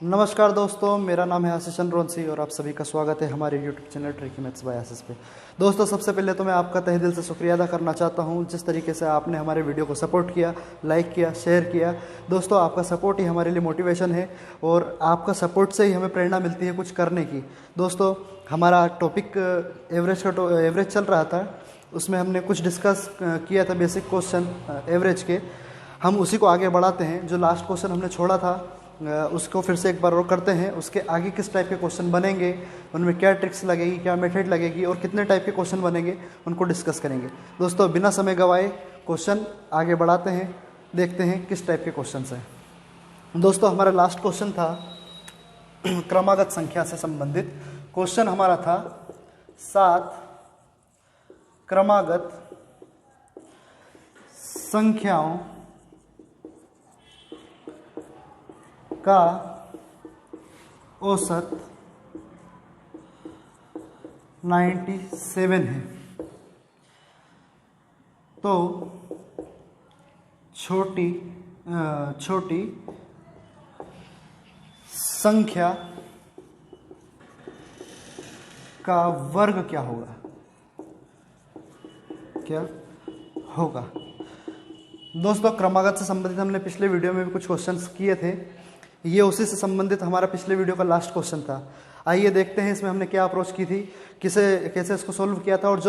नमस्कार दोस्तों, मेरा नाम है आशीष चंद्रवंशी और आप सभी का स्वागत है हमारे YouTube channel tricky maths by Ashish पे। दोस्तों, सबसे पहले तो मैं आपका तहे दिल से शुक्रिया अदा करना चाहता हूं जिस तरीके से आपने हमारे वीडियो को सपोर्ट किया, लाइक किया, शेयर किया। दोस्तों, आपका सपोर्ट ही हमारे लिए मोटिवेशन है और आपका सपोर्ट से ही हमें प्रेरणा मिलती है कुछ करने की। दोस्तों, हमारा टॉपिक एवरेज चल रहा था, उसमें हमने कुछ डिस्कस किया था बेसिक क्वेश्चन एवरेज के। हम उसी को आगे बढ़ाते हैं। जो लास्ट क्वेश्चन हमने छोड़ा था उसको फिर से एक बार और करते हैं। उसके आगे किस टाइप के क्वेश्चन बनेंगे, उनमें क्या ट्रिक्स लगेगी, क्या मेथड लगेगी और कितने टाइप के क्वेश्चन बनेंगे, उनको डिस्कस करेंगे। दोस्तों, बिना समय गवाए क्वेश्चन आगे बढ़ाते हैं, देखते हैं किस टाइप के क्वेश्चन हैं। दोस्तों, हमारा लास्ट क्वेश्चन था क्रमागत संख्या से संबंधित। क्वेश्चन हमारा था 7 क्रमागत संख्याओं का औसत 97 है। तो छोटी संख्या का वर्ग क्या होगा? दोस्तों, क्रमागत से संबंधित हमने पिछले वीडियो में भी कुछ क्वेश्चंस किए थे। ये उसी से संबंधित हमारा पिछले वीडियो का लास्ट क्वेश्चन था। आइए देखते हैं इसमें हमने क्या अप्रोच की थी, कैसे इसको सोल्व किया था। और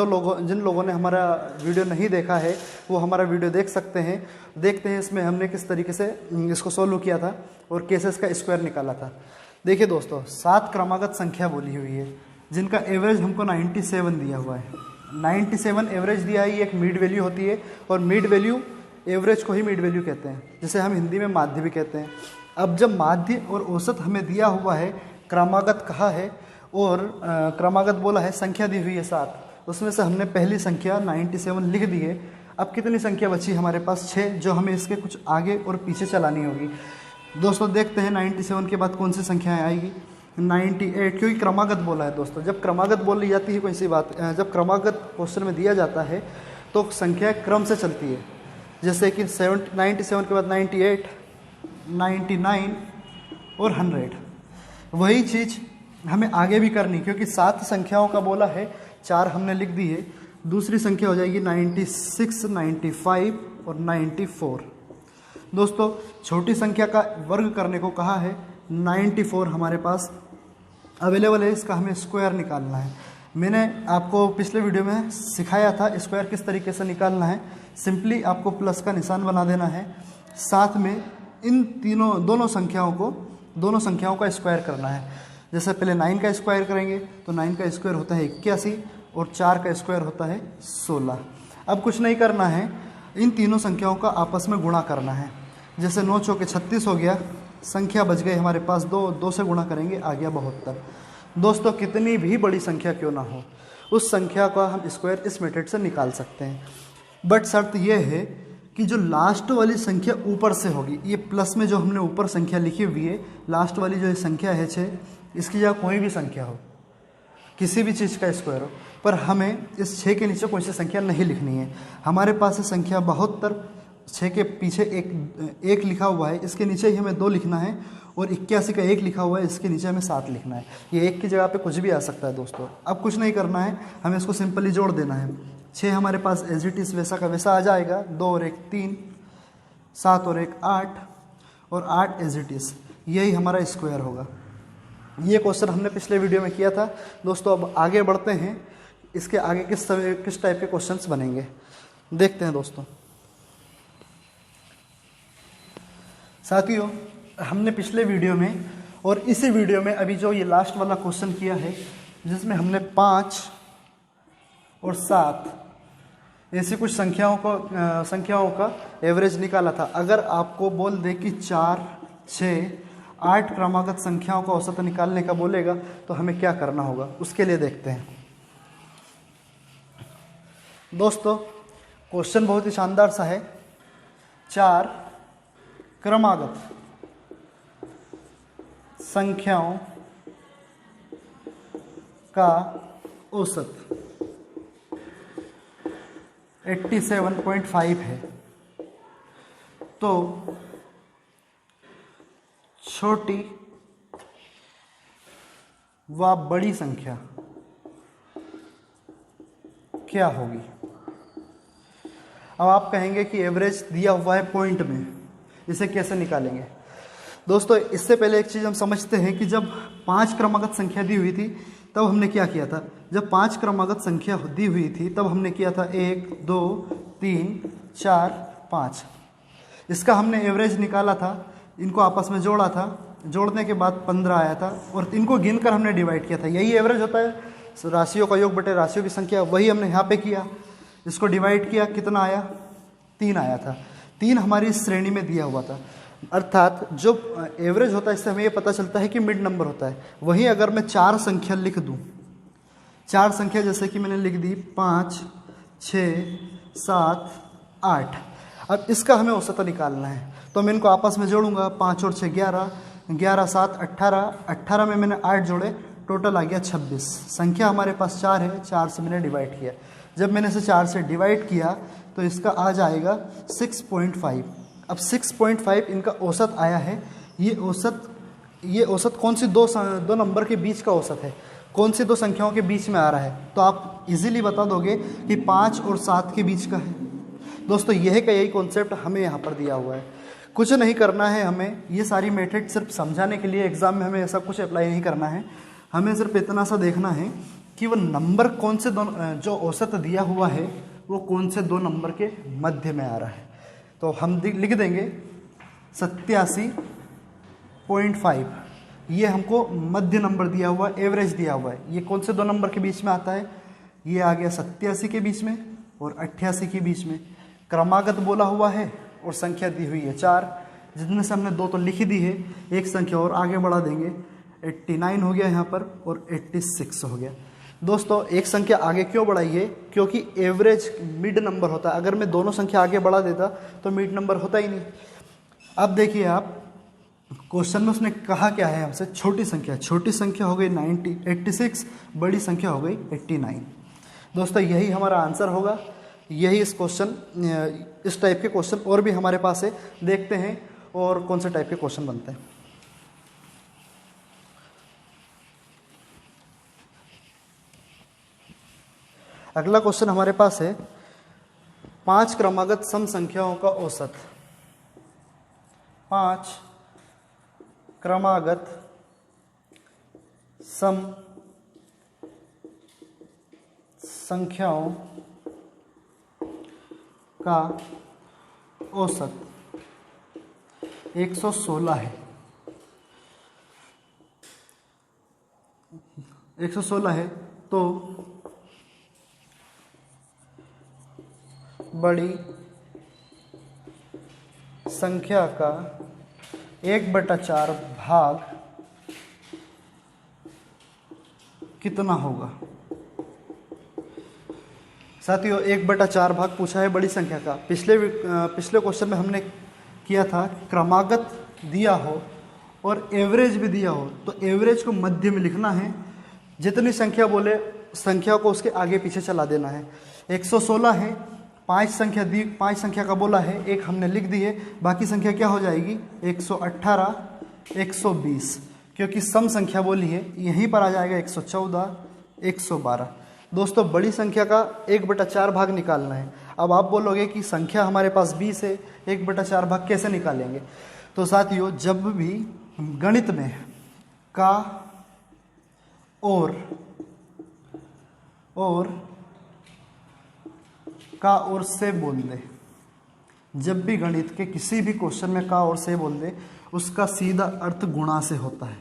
जिन लोगों ने हमारा वीडियो नहीं देखा है वो हमारा वीडियो देख सकते हैं। देखते हैं इसमें हमने किस तरीके से इसको सोल्व किया था और कैसे इसका स्क्वायर निकाला था। देखिए दोस्तों, 7 क्रमागत संख्या बोली हुई है जिनका एवरेज हमको 97 दिया हुआ है। 97 एवरेज दिया है। ये एक मीड वैल्यू होती है और मीड वैल्यू, एवरेज को ही मीड वैल्यू कहते हैं, जिसे हम हिंदी में माध्य भी कहते हैं। अब जब माध्य और औसत हमें दिया हुआ है, क्रमागत कहा है और क्रमागत बोला है, संख्या दी हुई है 7, उसमें से हमने पहली संख्या 97 लिख दी है। अब कितनी संख्या बची हमारे पास? 6, जो हमें इसके कुछ आगे और पीछे चलानी होगी। दोस्तों, देखते हैं 97 के बाद कौन सी संख्याएं आएगी। 98, क्योंकि क्रमागत बोला है। दोस्तों, जब क्रमागत बोली जाती है कोई सी बात, जब क्रमागत क्वेश्चन में दिया जाता है तो संख्या क्रम से चलती है। जैसे कि 97 के बाद 98, 99 और 100। वही चीज़ हमें आगे भी करनी, क्योंकि 7 संख्याओं का बोला है, 4 हमने लिख दी है। दूसरी संख्या हो जाएगी 96, 95 और 94। दोस्तों, छोटी संख्या का वर्ग करने को कहा है। 94 हमारे पास अवेलेबल है, इसका हमें स्क्वायर निकालना है। मैंने आपको पिछले वीडियो में सिखाया था स्क्वायर किस तरीके से निकालना है। सिंपली आपको प्लस का निशान बना देना है, साथ में इन दोनों संख्याओं का स्क्वायर करना है। जैसे पहले 9 का स्क्वायर करेंगे तो 9 का स्क्वायर होता है 81 और 4 का स्क्वायर होता है 16। अब कुछ नहीं करना है, इन तीनों संख्याओं का आपस में गुणा करना है। जैसे 9 चौके 36 हो गया, संख्या बच गई हमारे पास 2 से गुणा करेंगे, आ गया 72। दोस्तों, कितनी भी बड़ी संख्या क्यों ना हो, उस संख्या का हम स्क्वायर इस मेथड से निकाल सकते हैं। बट शर्त यह है कि जो लास्ट वाली संख्या ऊपर से होगी। ये प्लस में जो हमने ऊपर संख्या लिखी हुई है, लास्ट वाली जो संख्या है 6, इसकी जगह कोई भी संख्या हो, किसी भी चीज़ का स्क्वायर हो, पर हमें इस 6 के नीचे कोई सी संख्या नहीं लिखनी है। हमारे पास है संख्या 72, 6 के पीछे एक लिखा हुआ है, इसके नीचे ही हमें 2 लिखना है, और 81 का 1 लिखा हुआ है, इसके नीचे हमें 7 लिखना है। ये 1 की जगह पे कुछ भी आ सकता है दोस्तों। अब कुछ नहीं करना है, हमें इसको सिंपली जोड़ देना है। 6 हमारे पास एज इट इज़ वैसा का वैसा आ जाएगा, 2 और 1 3, 7 और 1 8 और 8 एज इट इज़, यही हमारा स्क्वायर होगा। ये क्वेश्चन हमने पिछले वीडियो में किया था। दोस्तों, अब आगे बढ़ते हैं, इसके आगे किस टाइप के क्वेश्चंस बनेंगे देखते हैं। दोस्तों साथियों, हमने पिछले वीडियो में और इसी वीडियो में अभी जो ये लास्ट वाला क्वेश्चन किया है, जिसमें हमने 5 और 7 ऐसी कुछ संख्याओं का एवरेज निकाला था। अगर आपको बोल दे कि 4, 6, 8 क्रमागत संख्याओं का औसत निकालने का बोलेगा तो हमें क्या करना होगा, उसके लिए देखते हैं। दोस्तों, क्वेश्चन बहुत ही शानदार सा है। 4 क्रमागत संख्याओं का औसत 87.5 है। तो छोटी व बड़ी संख्या क्या होगी। अब आप कहेंगे कि एवरेज दिया हुआ है पॉइंट में, इसे कैसे निकालेंगे। दोस्तों इससे पहले एक चीज़ हम समझते हैं कि जब 5 क्रमागत संख्या दी हुई थी तब हमने क्या किया था। जब 5 क्रमागत संख्या दी हुई थी तब हमने किया था 1 2 3 4 5, इसका हमने एवरेज निकाला था, इनको आपस में जोड़ा था, जोड़ने के बाद 15 आया था और इनको गिनकर हमने डिवाइड किया था। यही एवरेज होता है, राशियों का योग बटे राशियों की संख्या, वही हमने यहाँ पे किया। इसको डिवाइड किया, कितना आया, 3 आया था। 3 हमारी इस श्रेणी में दिया हुआ था। अर्थात जो एवरेज होता है इससे हमें ये पता चलता है कि मिड नंबर होता है। वहीं अगर मैं 4 संख्या लिख दूँ, 4 संख्या जैसे कि मैंने लिख दी 5 6 7 8, अब इसका हमें औसत निकालना है तो मैं इनको आपस में जोड़ूंगा। 5 और 6 11, 11 7 18, 18 में मैंने 8 जोड़े, टोटल आ गया 26। संख्या हमारे पास 4 है, 4 से मैंने डिवाइड किया। जब मैंने इसे 4 से डिवाइड किया तो इसका आ जाएगा 6.5। अब 6.5 इनका औसत आया है। ये औसत कौन सी दो नंबर के बीच का औसत है, कौन सी दो संख्याओं के बीच में आ रहा है, तो आप इजीली बता दोगे कि 5 और 7 के बीच का है। दोस्तों यही का यही कॉन्सेप्ट हमें यहाँ पर दिया हुआ है। कुछ नहीं करना है हमें, ये सारी मेथड सिर्फ समझाने के लिए, एग्जाम में हमें ऐसा कुछ अप्लाई नहीं करना है। हमें सिर्फ इतना सा देखना है कि वो नंबर कौन से दो, जो औसत दिया हुआ है वो कौन से 2 नंबर के मध्य में आ रहा है। तो हम लिख देंगे 87.5, ये हमको मध्य नंबर दिया हुआ, एवरेज दिया हुआ है। ये कौन से 2 नंबर के बीच में आता है, ये आ गया 87 के बीच में और 88 के बीच में। क्रमागत बोला हुआ है और संख्या दी हुई है 4, जिसमें से हमने 2 तो लिख दी है, एक संख्या और आगे बढ़ा देंगे, 89 हो गया यहाँ पर और 86 हो गया। दोस्तों एक संख्या आगे क्यों बढ़ाई है, क्योंकि एवरेज मिड नंबर होता है। अगर मैं दोनों संख्या आगे बढ़ा देता तो मिड नंबर होता ही नहीं। अब देखिए आप, क्वेश्चन में उसने कहा क्या है हमसे, छोटी संख्या हो गई 86, बड़ी संख्या हो गई 89। दोस्तों यही हमारा आंसर होगा। यही इस टाइप के क्वेश्चन और भी हमारे पास है, देखते हैं और कौन से टाइप के क्वेश्चन बनते हैं। अगला क्वेश्चन हमारे पास है 5 क्रमागत सम संख्याओं का औसत। 5 क्रमागत सम संख्याओं का औसत 116 है। 116 है तो बड़ी संख्या का 1/4 भाग कितना होगा। साथियों 1/4 भाग पूछा है बड़ी संख्या का। पिछले क्वेश्चन में हमने किया था क्रमागत दिया हो और एवरेज भी दिया हो, तो एवरेज को मध्य में लिखना है, जितनी संख्या बोले संख्या को उसके आगे पीछे चला देना है। 116 है, 5 संख्या का बोला है, एक हमने लिख दी है, बाकी संख्या क्या हो जाएगी 118, 120, क्योंकि सम संख्या बोली है, यहीं पर आ जाएगा 114, 112। दोस्तों बड़ी संख्या का 1/4 भाग निकालना है। अब आप बोलोगे कि संख्या हमारे पास 20 है, 1/4 भाग कैसे निकालेंगे। तो साथियों जब भी गणित में का और से बोल दे, जब भी गणित के किसी भी क्वेश्चन में का और से बोल दे, उसका सीधा अर्थ गुणा से होता है।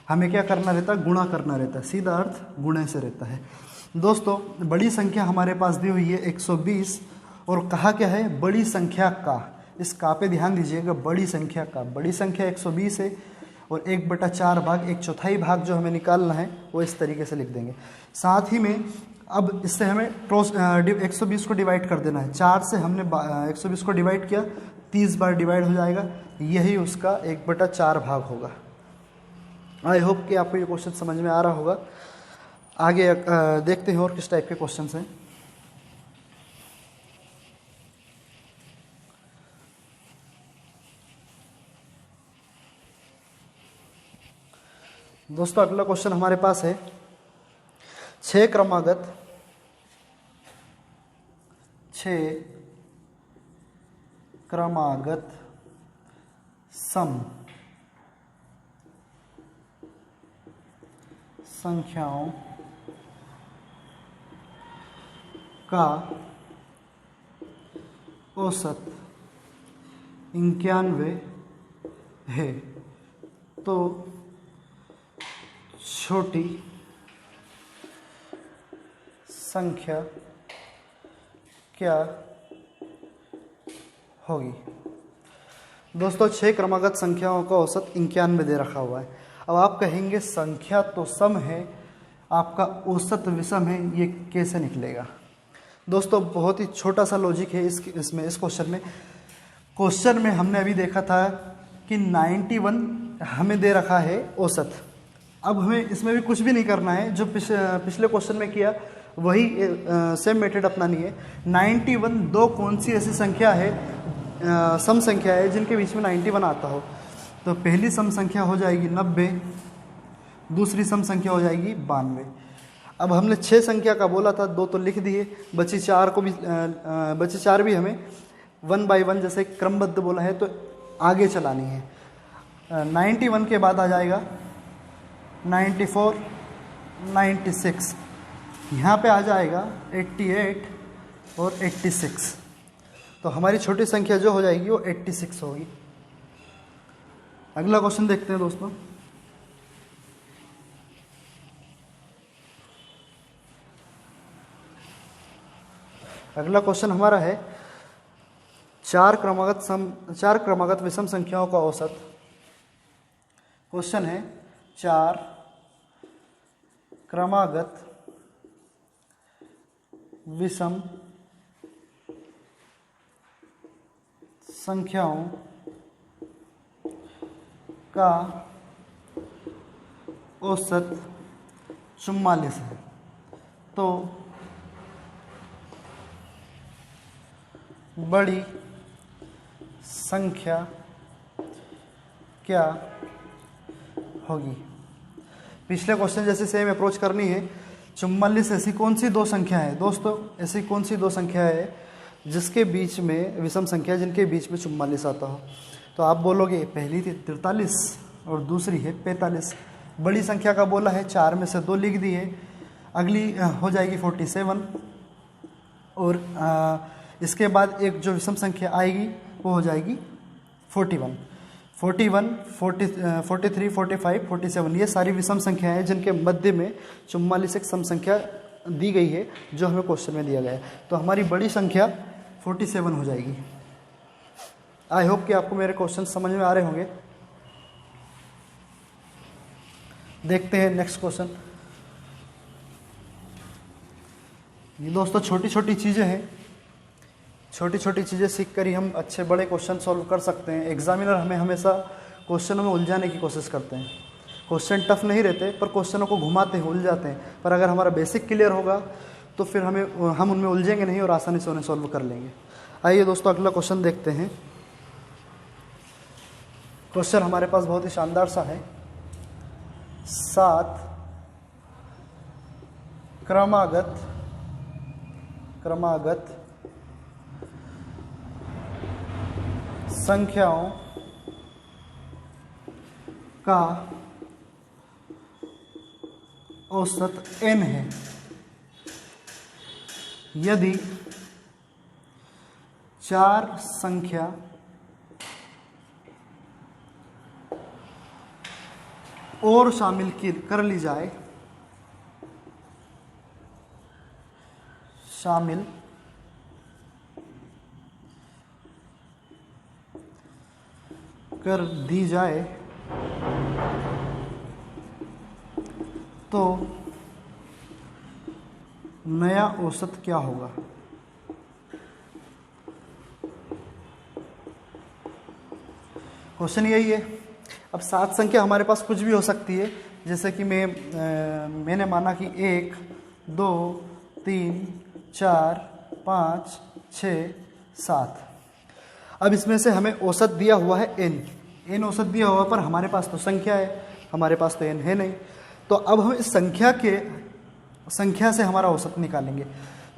हमें क्या करना रहता है, गुणा करना रहता है, सीधा अर्थ गुणे से रहता है। दोस्तों बड़ी संख्या हमारे पास दी हुई है 120 और कहा क्या है, बड़ी संख्या का, इस का पे ध्यान दीजिएगा, बड़ी संख्या का, बड़ी संख्या 120 है और 1/4 भाग 1/4 भाग जो हमें निकालना है वो इस तरीके से लिख देंगे। साथ ही में अब इससे हमें 120 को डिवाइड कर देना है। 4 से हमने 120 को डिवाइड किया, 30 बार डिवाइड हो जाएगा, यही उसका 1/4 भाग होगा। आई होप कि आपको ये क्वेश्चन समझ में आ रहा होगा। आगे देखते हैं और किस टाइप के क्वेश्चन हैं। दोस्तों अगला क्वेश्चन हमारे पास है 6 क्रमागत सम संख्याओं का औसत 91 है, तो छोटी संख्या क्या होगी। दोस्तों 6 क्रमागत संख्याओं का औसत 91 दे रखा हुआ है। अब आप कहेंगे संख्या तो सम है, आपका औसत विषम है, ये कैसे निकलेगा। दोस्तों बहुत ही छोटा सा लॉजिक है इस क्वेश्चन में हमने अभी देखा था कि 91 हमें दे रखा है औसत। अब हमें इसमें भी कुछ भी नहीं करना है, जो पिछले क्वेश्चन में किया वही सेम मेथड अपनानी है। 91 दो कौन सी ऐसी संख्या है, सम संख्या है जिनके बीच में 91 आता हो। तो पहली सम संख्या हो जाएगी 90, दूसरी सम संख्या हो जाएगी 92। अब हमने 6 संख्या का बोला था, 2 तो लिख दिए, बची 4 भी हमें 1 बाई 1 जैसे क्रमबद्ध बोला है तो आगे चलानी है। 91 के बाद आ जाएगा 94, 96, यहाँ पे आ जाएगा 88 और 86। तो हमारी छोटी संख्या जो हो जाएगी वो 86 होगी। अगला क्वेश्चन देखते हैं दोस्तों। अगला क्वेश्चन हमारा है 4 क्रमागत विषम संख्याओं का औसत। क्वेश्चन है 4 क्रमागत विषम संख्याओं का औसत 44 है, तो बड़ी संख्या क्या होगी। पिछले क्वेश्चन जैसे सेम अप्रोच करनी है। 44 ऐसी कौन सी दो संख्या है दोस्तों, ऐसी कौन सी दो संख्या है जिसके बीच में विषम संख्या, जिनके बीच में 44 आता हो। तो आप बोलोगे पहली थी 43 और दूसरी है 45। बड़ी संख्या का बोला है, 4 में से 2 लिख दिए, अगली हो जाएगी 47 और इसके बाद एक जो विषम संख्या आएगी वो हो जाएगी 41, 43, 45, 47। ये सारी विषम संख्या है जिनके मध्य में 44 एक सम संख्या दी गई है जो हमें क्वेश्चन में दिया गया है। तो हमारी बड़ी संख्या 47 हो जाएगी। आई होप कि आपको मेरे क्वेश्चन समझ में आ रहे होंगे। देखते हैं नेक्स्ट क्वेश्चन। ये दोस्तों छोटी छोटी चीज़ें हैं, छोटी छोटी चीज़ें सीख कर ही हम अच्छे बड़े क्वेश्चन सॉल्व कर सकते हैं। एग्जामिनर हमें हमेशा क्वेश्चनों में उलझाने की कोशिश करते हैं। क्वेश्चन टफ नहीं रहते पर क्वेश्चनों को घुमाते हैं, उलझाते हैं। पर अगर हमारा बेसिक क्लियर होगा तो फिर हम उनमें उलझेंगे नहीं और आसानी से उन्हें सॉल्व कर लेंगे। आइए दोस्तों अगला क्वेश्चन देखते हैं। क्वेश्चन हमारे पास बहुत ही शानदार सा है। 7 क्रमागत संख्याओं का औसत n है यदि 4 संख्या और शामिल कर ली जाए, शामिल कर दी जाए तो नया औसत क्या होगा। क्वेश्चन यही है। अब 7 संख्या हमारे पास कुछ भी हो सकती है, जैसे कि मैंने माना कि 1, 2, 3, 4, 5, 6, 7। अब इसमें से हमें औसत दिया हुआ है n औसत दिया हुआ, पर हमारे पास तो संख्या है, हमारे पास तो n है नहीं। तो अब हम इस संख्या से हमारा औसत निकालेंगे।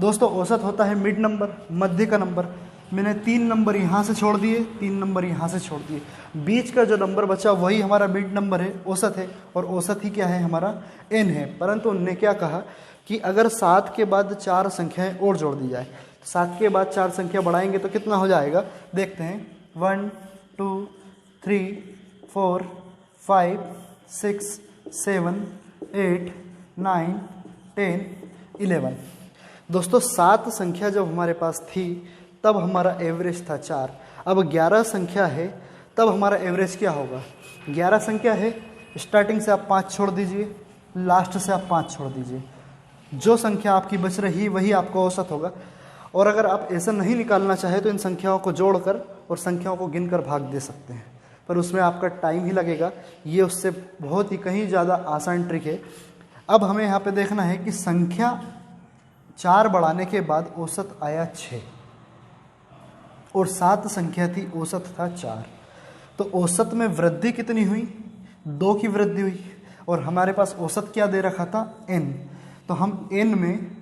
दोस्तों औसत होता है मिड नंबर, मध्य का नंबर। मैंने 3 नंबर यहाँ से छोड़ दिए, 3 नंबर यहाँ से छोड़ दिए, बीच का जो नंबर बचा वही हमारा मिड नंबर है, औसत है। और औसत ही क्या है हमारा n है। परंतु उन्होंने क्या कहा कि अगर 7 के बाद 4 संख्याएं और जोड़ दी जाए, 7 के बाद 4 संख्या बढ़ाएंगे तो कितना हो जाएगा, देखते हैं। 1 2 3 4 5 6 7 8 9 10 11। दोस्तों 7 संख्या जब हमारे पास थी तब हमारा एवरेज था 4। अब 11 संख्या है तब हमारा एवरेज क्या होगा। 11 संख्या है, स्टार्टिंग से आप 5 छोड़ दीजिए, लास्ट से आप 5 छोड़ दीजिए, जो संख्या आपकी बच रही वही आपका औसत होगा। और अगर आप ऐसा नहीं निकालना चाहे तो इन संख्याओं को जोड़कर और संख्याओं को गिनकर भाग दे सकते हैं, पर उसमें आपका टाइम ही लगेगा। ये उससे बहुत ही कहीं ज़्यादा आसान ट्रिक है। अब हमें यहाँ पे देखना है कि संख्या 4 बढ़ाने के बाद औसत आया 6 और 7 संख्या थी, औसत था 4। तो औसत में वृद्धि कितनी हुई, 2 की वृद्धि हुई। और हमारे पास औसत क्या दे रखा था, n। तो हम n में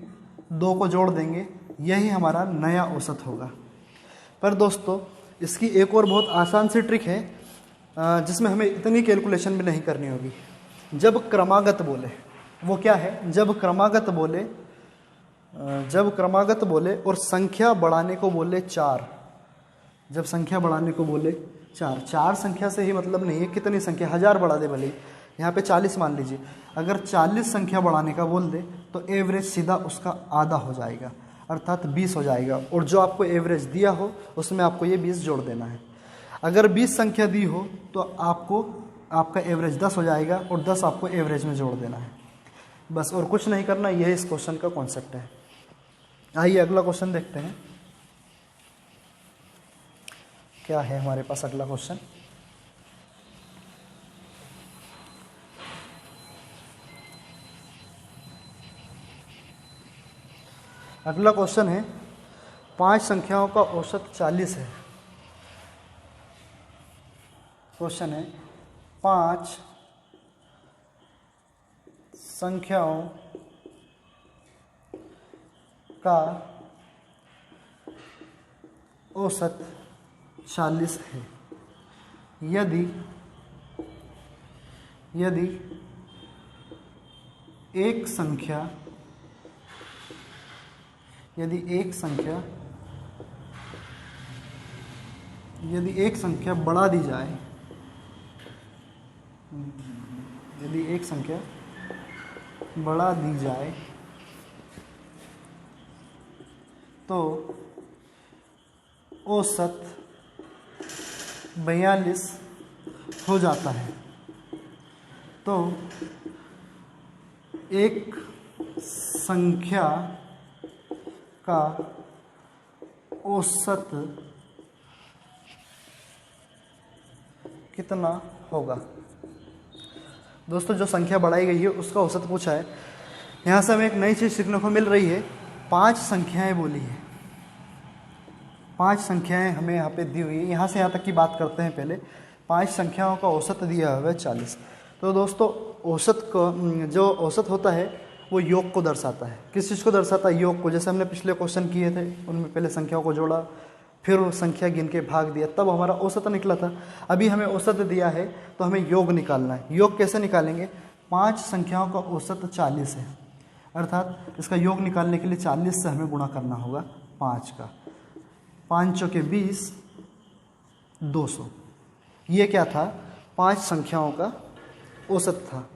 2 को जोड़ देंगे, यही हमारा नया औसत होगा। पर दोस्तों इसकी एक और बहुत आसान सी ट्रिक है जिसमें हमें इतनी कैलकुलेशन भी नहीं करनी होगी। जब क्रमागत बोले, वो क्या है, जब क्रमागत बोले और संख्या बढ़ाने को बोले 4, जब संख्या बढ़ाने को बोले 4 संख्या से ही मतलब नहीं है, कितनी संख्या, 1000 बढ़ा दे भले, यहाँ पे 40 मान लीजिए। अगर 40 संख्या बढ़ाने का बोल दे तो एवरेज सीधा उसका आधा हो जाएगा, अर्थात 20 हो जाएगा। और जो आपको एवरेज दिया हो उसमें आपको ये 20 जोड़ देना है। अगर 20 संख्या दी हो तो आपका एवरेज 10 हो जाएगा और 10 आपको एवरेज में जोड़ देना है, बस और कुछ नहीं करना। यह इस क्वेश्चन का कॉन्सेप्ट है। आइए अगला क्वेश्चन देखते हैं क्या है हमारे पास। अगला क्वेश्चन है 5 संख्याओं का औसत 40 है। क्वेश्चन है 5 संख्याओं का औसत 40 है। यदि एक संख्या बढ़ा दी जाए, तो औसत 42 हो जाता है। तो एक संख्या का औसत कितना होगा। दोस्तों जो संख्या बढ़ाई गई है उसका औसत पूछा है। यहाँ से हमें एक नई चीज़ सीखने को मिल रही है। 5 संख्याएं बोली है, 5 संख्याएं हमें यहाँ पे दी हुई है। यहाँ से यहाँ तक की बात करते हैं पहले। 5 संख्याओं का औसत दिया हुआ है 40। तो दोस्तों जो औसत होता है वो योग को दर्शाता है। किस चीज़ को दर्शाता है, योग को। जैसे हमने पिछले क्वेश्चन किए थे, उनमें पहले संख्याओं को जोड़ा, फिर वो संख्या गिन के भाग दिया, तब हमारा औसत निकला था। अभी हमें औसत दिया है तो हमें योग निकालना है। योग कैसे निकालेंगे, 5 संख्याओं का औसत 40 है, अर्थात इसका योग निकालने के लिए 40 से हमें गुणा करना होगा 5 का। 5 चौके 20, 200। ये क्या था, 5 संख्याओं का औसत था,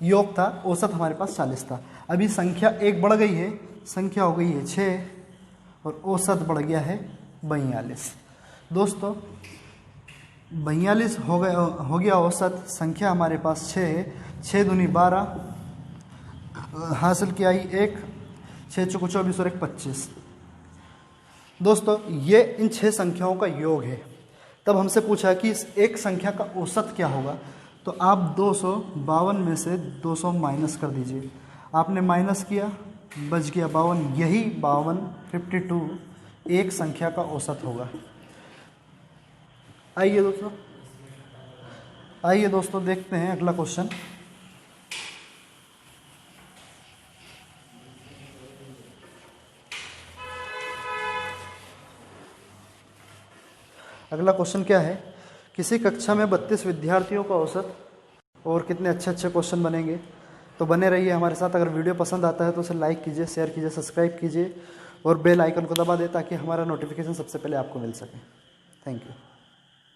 योग था। औसत हमारे पास 40 था। अभी संख्या 1 बढ़ गई है, संख्या हो गई है 6 और औसत बढ़ गया है 42। दोस्तों 42 हो गया औसत। संख्या हमारे पास 6 है, 6 दूनी 12, हासिल किया 1, 6 चौको 24 और 1 25। दोस्तों ये इन 6 संख्याओं का योग है। तब हमसे पूछा कि इस एक संख्या का औसत क्या होगा, तो आप 252 में से 200 माइनस कर दीजिए। आपने माइनस किया, बच गया 52। यही 52 एक संख्या का औसत होगा। आइए दोस्तों आइए दोस्तों देखते हैं अगला क्वेश्चन। अगला क्वेश्चन क्या है, किसी कक्षा में 32 विद्यार्थियों का औसत, और कितने अच्छे अच्छे क्वेश्चन बनेंगे। तो बने रहिए हमारे साथ। अगर वीडियो पसंद आता है तो उसे लाइक कीजिए, शेयर कीजिए, सब्सक्राइब कीजिए और बेल आइकन को दबा दें ताकि हमारा नोटिफिकेशन सबसे पहले आपको मिल सके। Thank you.